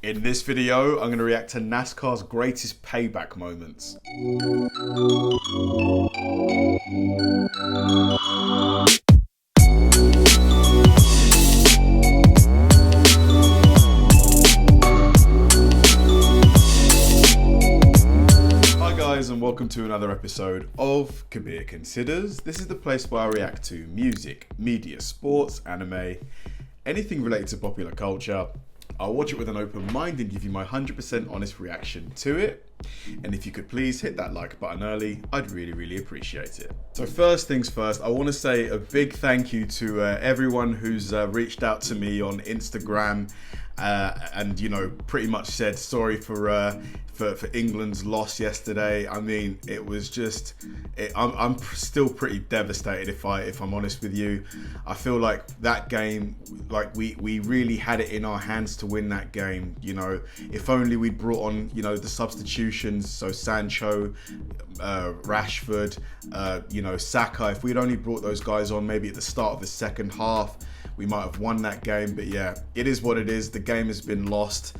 In this video, I'm going to react to NASCAR's greatest payback moments. Hi guys, and welcome to another episode of Kabir Considers. This is the place where I react to music, media, sports, anime, anything related to popular culture. I'll watch it with an open mind and give you my 100% honest reaction to it. And if you could please hit that like button early, I'd really appreciate it. So first things first, I want to say a big thank you to everyone who's reached out to me on Instagram and, you know, pretty much said sorry for England's loss yesterday. I mean, it was just, I'm still pretty devastated if I'm honest with you. I feel like that game, like we really had it in our hands to win that game. You know, if only we'd brought on, you know, the substitutions, so Sancho, Rashford, you know, Saka. If we'd only brought those guys on maybe at the start of the second half, we might have won that game. But yeah, it is what it is. The game has been lost.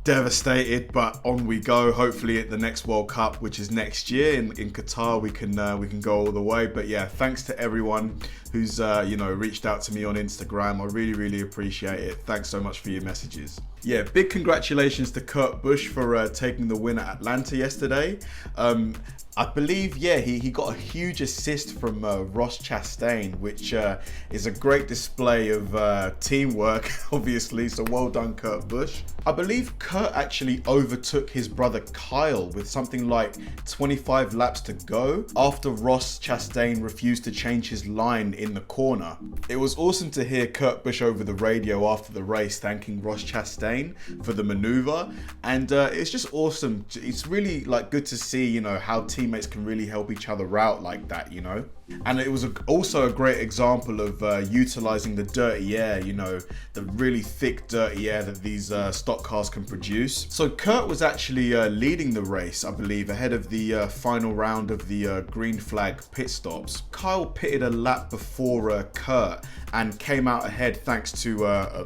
Devastated, but on we go. Hopefully at the next World Cup, which is next year in Qatar, we can go all the way. But yeah, thanks to everyone who's you know, reached out to me on Instagram. I really appreciate it. Thanks so much for your messages. Yeah, big congratulations to Kurt Busch for taking the win at Atlanta yesterday. I believe, yeah, he got a huge assist from Ross Chastain, which is a great display of teamwork, obviously, so well done, Kurt Busch. I believe Kurt actually overtook his brother Kyle with something like 25 laps to go after Ross Chastain refused to change his line in the corner. It was awesome to hear Kurt Busch over the radio after the race thanking Ross Chastain for the maneuver, and it's just awesome. It's really like good to see, you know, how teammates can really help each other out like that, you know. And it was also a great example of utilizing the dirty air, you know, the really thick dirty air that these stock cars can produce. So Kurt was actually leading the race, I believe, ahead of the final round of the green flag pit stops. Kyle pitted a lap before Kurt and came out ahead thanks to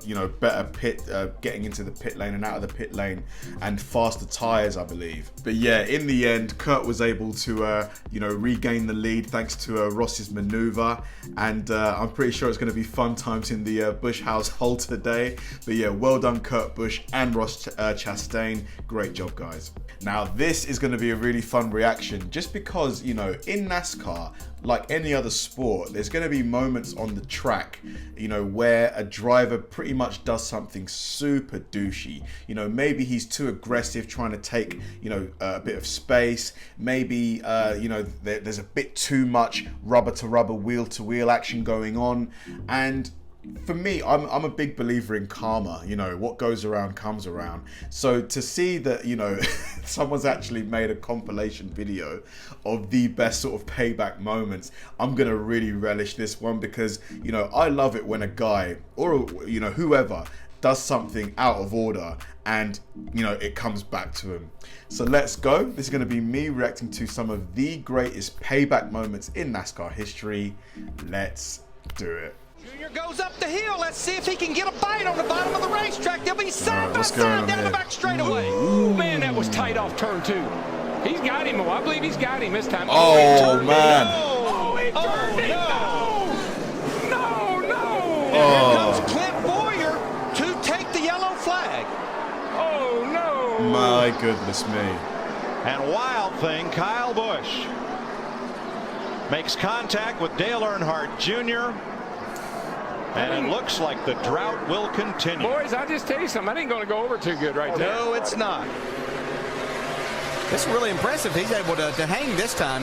you know, better getting into the pit lane and out of the pit lane and faster tires, I believe. But yeah, in the end, Kurt was able to you know, regain the lead thanks to Ross's maneuver, and I'm pretty sure it's going to be fun times in the Busch household today. But yeah, well done Kurt Busch and Ross Chastain. Great job, guys. Now this is going to be a really fun reaction, just because, you know, in NASCAR, like any other sport, there's going to be moments on the track, you know, where a driver pretty much does something super douchey. You know, maybe he's too aggressive trying to take, you know, a bit of space. Maybe, you know, there's a bit too much rubber to rubber, wheel to wheel action going on. And for me, I'm a big believer in karma. You know, what goes around comes around. So to see that, you know, someone's actually made a compilation video of the best sort of payback moments, I'm gonna really relish this one, because, you know, I love it when a guy or, you know, whoever does something out of order and, you know, it comes back to him. So let's go. This is going to be me reacting to some of the greatest payback moments in NASCAR history. Let's do it. Junior goes up the hill. Let's see if he can get a bite on the bottom of the racetrack. They'll be side by side down the back straightaway. Ooh, man, that was tight off turn 2. He's got him. I believe he's got him this time. Oh, man. Oh, he turned it. No. Here comes Clint Boyer to take the yellow flag. Oh, no. My goodness me. And wild thing, Kyle Busch makes contact with Dale Earnhardt Jr. And it looks like the drought will continue. Boys, I'll just tell you something. That ain't going to go over too good right there. No, it's not. It's really impressive. He's able to hang this time.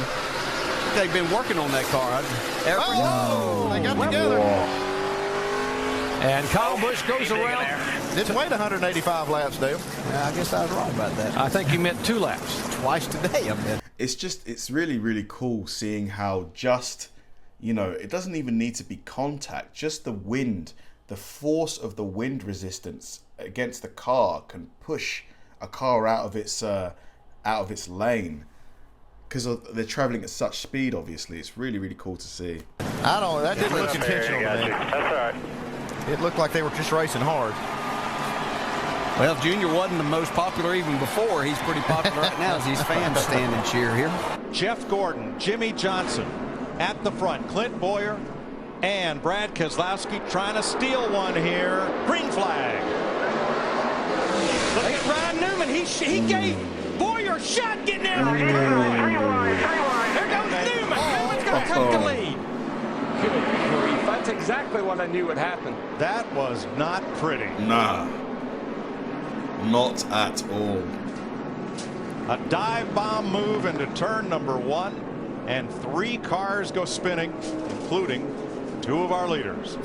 They've been working on that car. They got together. And Kyle Busch goes around. It's weighed 185 laps, Dale. I guess I was wrong about that. I think you meant 2 laps. Twice today, I bet. It's really cool seeing how just, you know, it doesn't even need to be contact, just the wind, the force of the wind resistance against the car can push a car out of its lane, because they're traveling at such speed. Obviously, it's really cool to see. That didn't look intentional to me. That's all right. It looked like they were just racing hard. Well, if Junior wasn't the most popular even before, he's pretty popular right now as these fans stand and cheer here. Jeff Gordon, Jimmy Johnson at the front. Clint Boyer and Brad Keselowski trying to steal one here. Green flag. Look at Ryan Newman. He gave Boyer a shot getting there. There goes Newman. Newman's going to take the lead. Good grief. That's exactly what I knew would happen. That was not pretty. Nah. Not at all. A dive bomb move into turn number 1, and 3 cars go spinning, including 2 of our leaders.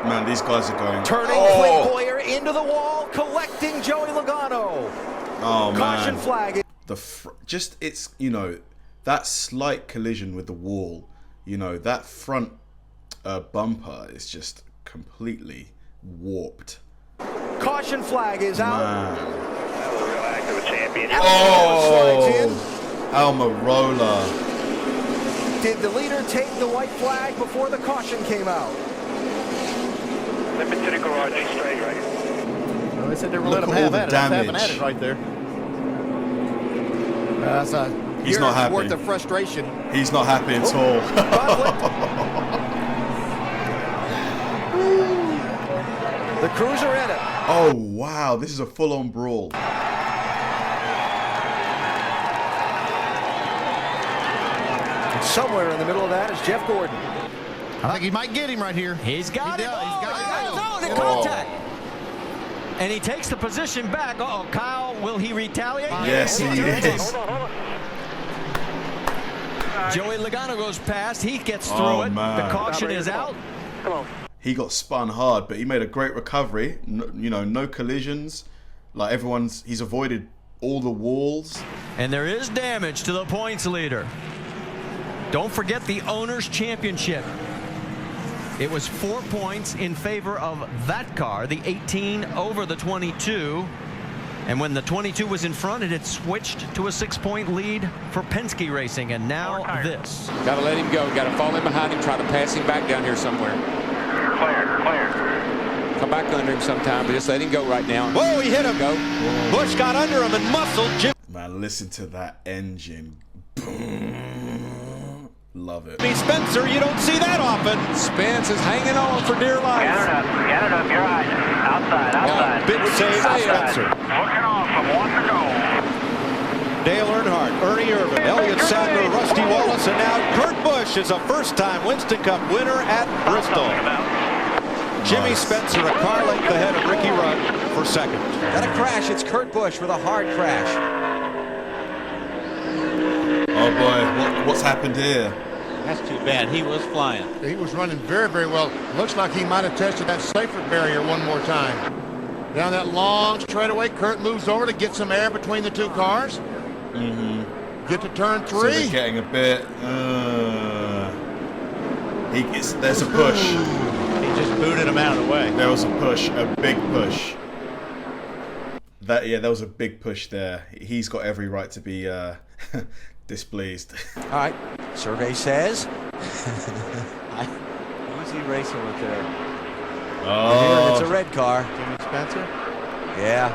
Man, these guys are going. Turning Clint Boyer into the wall, collecting Joey Logano. Oh man. Caution flag. Just it's, you know, that slight collision with the wall, you know, that front bumper is just completely warped. Caution flag is out. Man. Almirola. Did the leader take the white flag before the caution came out? Slip into the garage straight right. Well, they said they were Look letting at all him the have at it. Having damage. at it right there. That's a He's not happy. worth of frustration. He's not happy at all. The crews are in it. Oh wow, this is a full-on brawl. Somewhere in the middle of that is Jeff Gordon. I think he might get him right here. He's got it. Oh, the contact. And he takes the position back. Uh-oh, Kyle, will he retaliate? Yes, he is. Joey Logano goes past. He gets through Oh, it. man. The caution is out. Come on. He got spun hard, but he made a great recovery. No, you know, no collisions. Like he's avoided all the walls. And there is damage to the points leader. Don't forget the Owners' Championship. It was 4 points in favor of that car, the 18 over the 22. And when the 22 was in front, it had switched to a 6-point lead for Penske Racing. And now this. Got to let him go. Got to fall in behind him, try to pass him back down here somewhere. Clear. Come back under him sometime, but just let him go right now. Whoa, he hit him. Go. Bush got under him and muscled Jim. Man, listen to that engine. Love it. Spencer, you don't see that often. Spence is hanging on for dear life. Get it up, you're right. Outside. Big save by Spencer. Looking off from 1 to go. Dale Earnhardt, Ernie Irvin, Elliott Sadler, Rusty Wallace, and now Kurt Busch is a first-time Winston Cup winner at Bristol. Jimmy Spencer, a car length ahead of Ricky Rudd for second. Got a crash. It's Kurt Busch with a hard crash. Oh boy, what's happened here? That's too bad. He was flying. He was running very, very well. Looks like he might have tested that safer barrier one more time. Down that long straightaway, Kurt moves over to get some air between the 2 cars. Get to turn 3. So they're getting a bit. There's a push. He just booted him out of the way. There was a push, a big push. There was a big push there. He's got every right to be displeased. All right. Survey says. Who's he racing with there? Oh, It's a red car. Jimmy Spencer? Yeah.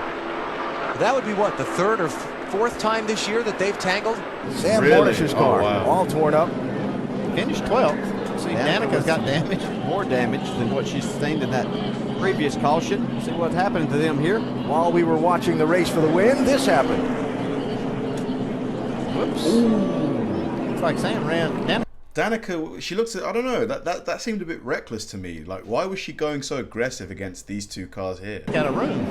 That would be what, the 3rd or 4th time this year that they've tangled? Sam Really? Cornish's car, Oh, wow. all torn up. Finished 12th. See, Danica's got damage, more damage than what she sustained in that previous caution. See what's happening to them here. While we were watching the race for the win, this happened. Whoops. Looks like Sam ran. Danica, she looks at, I don't know, that seemed a bit reckless to me. Like, why was she going so aggressive against these 2 cars here? Got a room.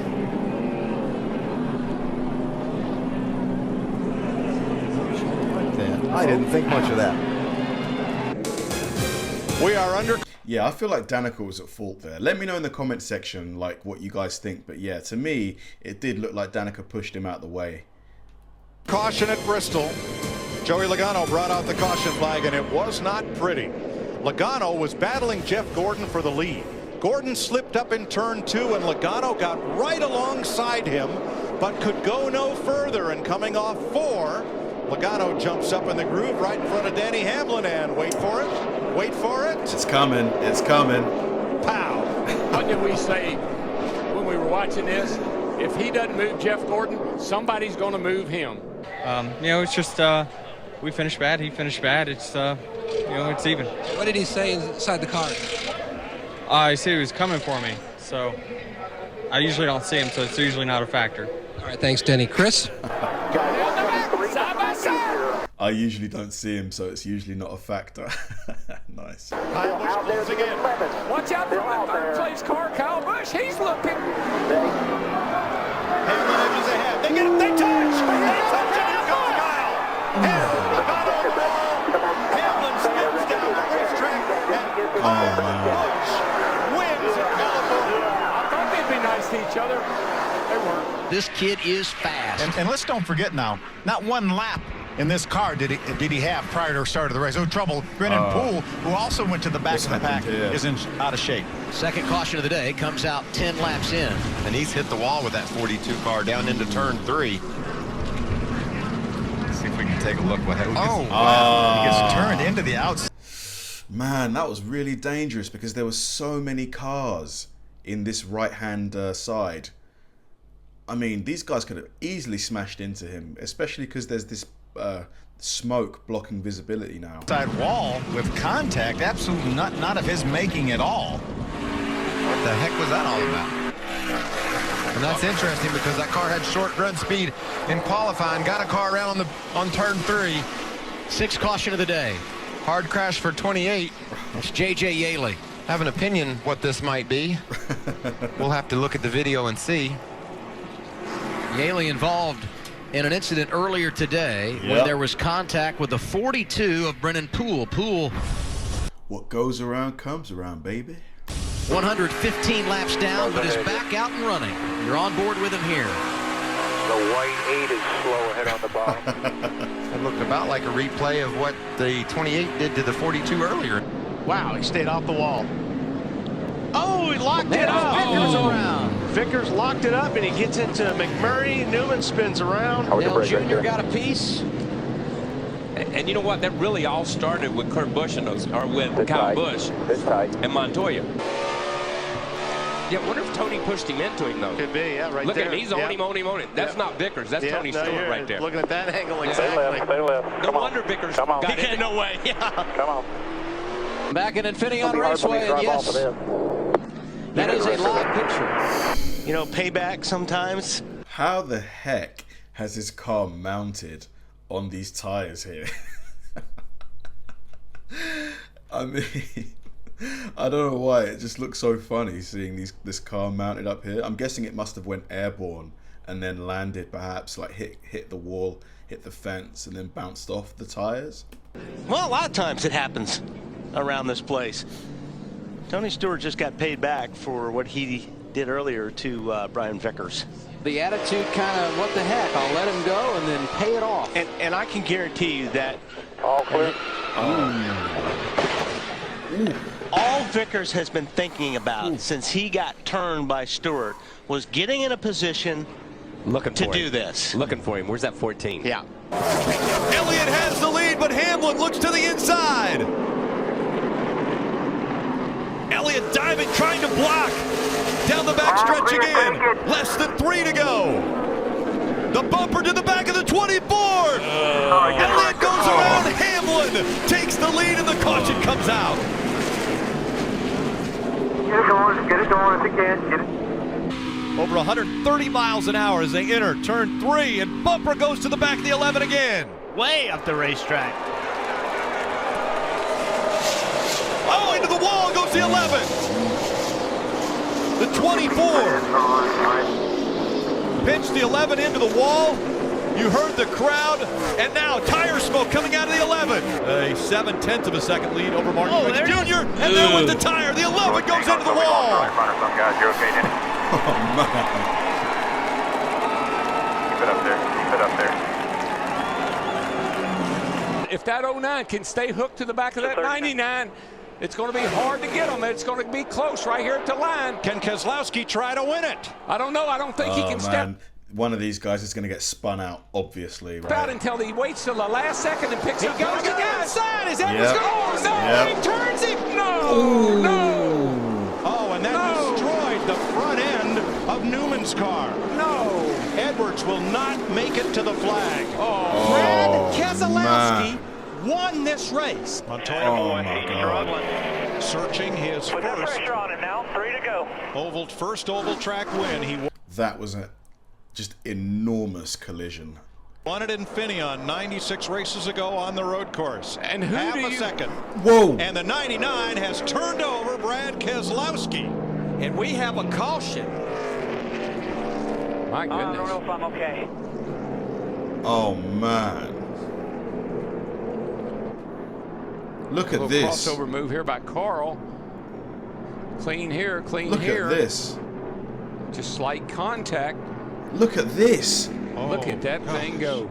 Like that. I didn't think much of that. We are under. Yeah, I feel like Danica was at fault there. Let me know in the comment section, like, what you guys think. But yeah, to me, it did look like Danica pushed him out the way. Caution at Bristol. Joey Logano brought out the caution flag, and it was not pretty. Logano was battling Jeff Gordon for the lead. Gordon slipped up in turn 2, and Logano got right alongside him, but could go no further. And coming off 4, Logano jumps up in the groove right in front of Danny Hamlin, and wait for it. It's coming. Pow. that we say when we were watching this, if he doesn't move Jeff Gordon, somebody's going to move him. You know, it's just we finished bad, he finished bad. It's you know, it's even. What did he say inside the car? He said he was coming for me, so I usually don't see him, so it's usually not a factor. All right, thanks, Denny. Chris? I usually don't see him, so it's usually not a factor. Nice. Kyle Busch closing in. Watch out for the third place car, Kyle Busch. He's looking. Hamlin edges ahead. They get it. They touch. They touch it. Here comes Kyle. Hamlin spins down the racetrack. And Busch wins in California. I thought they'd be nice to each other. They weren't. This kid is fast. And let's don't forget now, not one lap in this car did he have prior to the start of the race. No trouble. Brennan Poole, who also went to the back of the pack, is out of shape. Second caution of the day comes out 10 laps in. And he's hit the wall with that 42 car down into turn 3. Let's see if we can take a look what happens. He gets turned into the outside. Man, that was really dangerous because there were so many cars in this right-hand side. I mean, these guys could have easily smashed into him, especially because there's this smoke blocking visibility now. Side wall with contact, absolutely not of his making at all. What the heck was that all about? And that's interesting because that car had short run speed in qualifying, got a car around on turn 3. Sixth caution of the day. Hard crash for 28. It's J.J. Yaley. Have an opinion what this might be. We'll have to look at the video and see. Yaley involved in an incident earlier today when there was contact with the 42 of Brennan Poole. Poole. What goes around comes around, baby. 115 laps down, but is back out and running. You're on board with him here. The white 8 is slow ahead on the bottom. It looked about like a replay of what the 28 did to the 42 earlier. Wow, he stayed off the wall. Oh, he locked it up. Vickers around. Vickers locked it up, and he gets into McMurray. Newman spins around. Dale Jr. got a piece. And you know what? That really all started with Kurt Busch and with Kyle Busch and Montoya. Yeah, wonder if Tony pushed him into him, though. Could be, yeah, right Look there. at him. He's on him, on him, on him. That's not Vickers. That's Tony Stewart right there. Looking at that angle, exactly. Stay left. No wonder Vickers got it. No way. Yeah. Come on. Back in Infineon Raceway, and yes, that is a live picture. You know, payback sometimes. How the heck has this car mounted on these tires here? I mean, I don't know why, it just looks so funny seeing this car mounted up here. I'm guessing it must have went airborne and then landed, perhaps like hit the wall, hit the fence, and then bounced off the tires. Well, a lot of times it happens around this place. Tony Stewart just got paid back for what he did earlier to Brian Vickers. The attitude kind of, what the heck, I'll let him go and then pay it off. And I can guarantee you that all clear. All Vickers has been thinking about since he got turned by Stewart was getting in a position to do this. Looking for him. Where's that 14? Yeah. Elliott has the lead, but Hamlin looks to the inside. Elliott diving, trying to block. Down the back stretch again. Less than 3 to go. The bumper to the back of the 24. Elliott goes around. Hamlin takes the lead, and the caution comes out. Get it going if you can. Get it. Over 130 miles an hour as they enter turn 3, and bumper goes to the back of the 11 again. Way up the racetrack. Oh, into the wall goes the 11. The 24. Pitched the 11 into the wall. You heard the crowd, and now tire smoke coming out of the 11. A 7/10 of a second lead over Martin Truex Jr. And then with the tire, the 11 goes into the wall. Some guys, you're okay, Denny. Oh, man. Keep it up there. Keep it up there. If that 09 can stay hooked to the back of that 99, it's going to be hard to get him. It's going to be close right here at the line. Can Keselowski try to win it? I don't know. I don't think he can step One of these guys is going to get spun out, obviously. Right? out until he waits till the last second and picks up. He goes to the outside. Is that what's going on? No, he turns him. No, no. Oh, and that destroys Newman's car. No. Edwards will not make it to the flag. Brad Keselowski won this race. Montoya searching his Put that first pressure on him now. 3 to go. first oval track win. That was a just enormous collision. Won it in Infineon 96 races ago on the road course. And half a second. Whoa. And the 99 has turned over Brad Keselowski. And we have a caution. My I don't know if I'm okay. Oh man. Look at this. Crossover move here by Carl. Clean here, clean Look here. at this. Just slight contact. Look at this. Look at that thing go.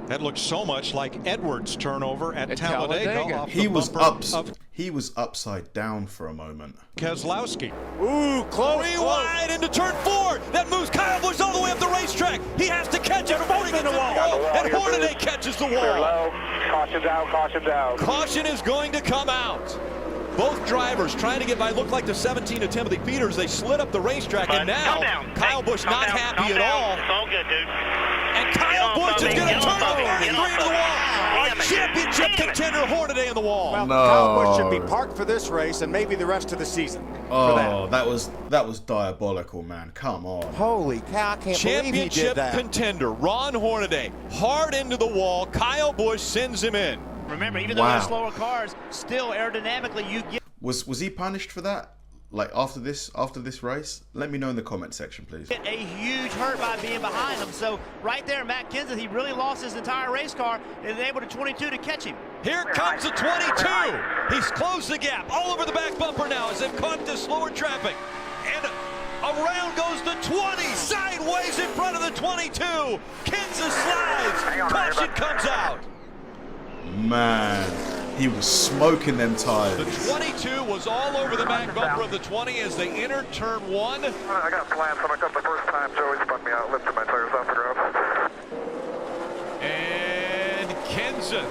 That looks so much like Edwards' turnover at Talladega. Off He the was bumper he was upside down for a moment. Keselowski. Ooh, close. Wide into turn 4. That moves Kyle Busch all the way up the racetrack. He has to catch it before he gets to the wall. And Hornaday catches the Clear wall. low. Caution's out. Caution's out. Caution is going to come out. Both drivers trying to get by. Looked like the 17 of Timothy Peters. They slid up the racetrack, and now Kyle Busch not happy at all. It's all good, dude. And Kyle Busch is going to turn over and through to the wall. Our championship contender Hornaday in the wall. Well, No. Kyle Busch should be parked for this race and maybe the rest of the season. Oh, that was diabolical, man. Come on. Holy cow, I can't believe he did Championship that. contender Ron Hornaday hard into the wall. Kyle Busch sends him in. Remember, even though they're slower cars, still aerodynamically you get. Was he punished for that? Like after this race? Let me know in the comment section, please. A huge hurt by being behind him. So right there, Matt Kenseth, he really lost his entire race car and able to 22 to catch him. Here comes the 22. He's closed the gap all over the back bumper now as they've caught the slower traffic. And around goes the 20, sideways in front of the 22. Kenseth slides. Caution comes out. Man, he was smoking them tires. The 22 was all over the back bumper of the 20 as they entered turn 1. I got slants when I got the first time. Joey spun me out, lifted my tires off the ground. And Kenseth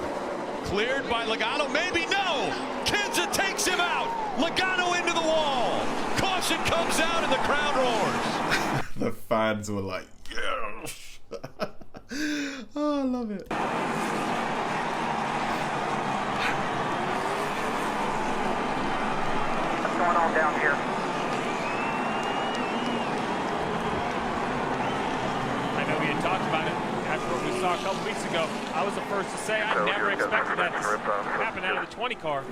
cleared by Logano. Maybe no. Kenseth takes him out. Logano into the wall. Caution comes out and the crowd roars. The fans were like, yes. Oh, I love it. What's going on down here? I know we had talked about it after what we saw a couple weeks ago. I was the first to say I never expected that to happen out of the 20 car.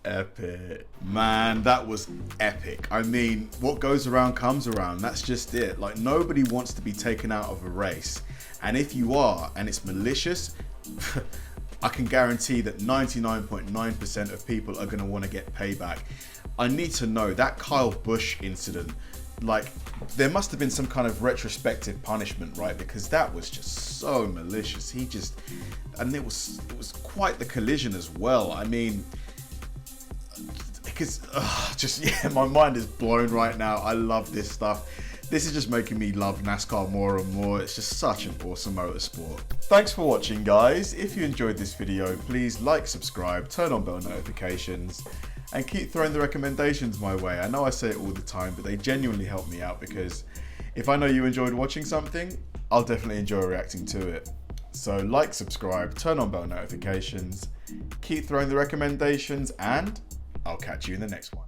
Epic. Man, that was epic. I mean, what goes around comes around. That's just it. Like, nobody wants to be taken out of a race. And if you are, and it's malicious, I can guarantee that 99.9% of people are going to want to get payback. I need to know that Kyle Busch incident, like, there must have been some kind of retrospective punishment, right? Because that was just so malicious. And it was quite the collision as well. I mean, because my mind is blown right now. I love this stuff. This is just making me love NASCAR more and more. It's just such an awesome motorsport. Thanks for watching, guys. If you enjoyed this video, please like, subscribe, turn on bell notifications, and keep throwing the recommendations my way. I know I say it all the time, but they genuinely help me out, because if I know you enjoyed watching something, I'll definitely enjoy reacting to it. So like, subscribe, turn on bell notifications, keep throwing the recommendations, and I'll catch you in the next one.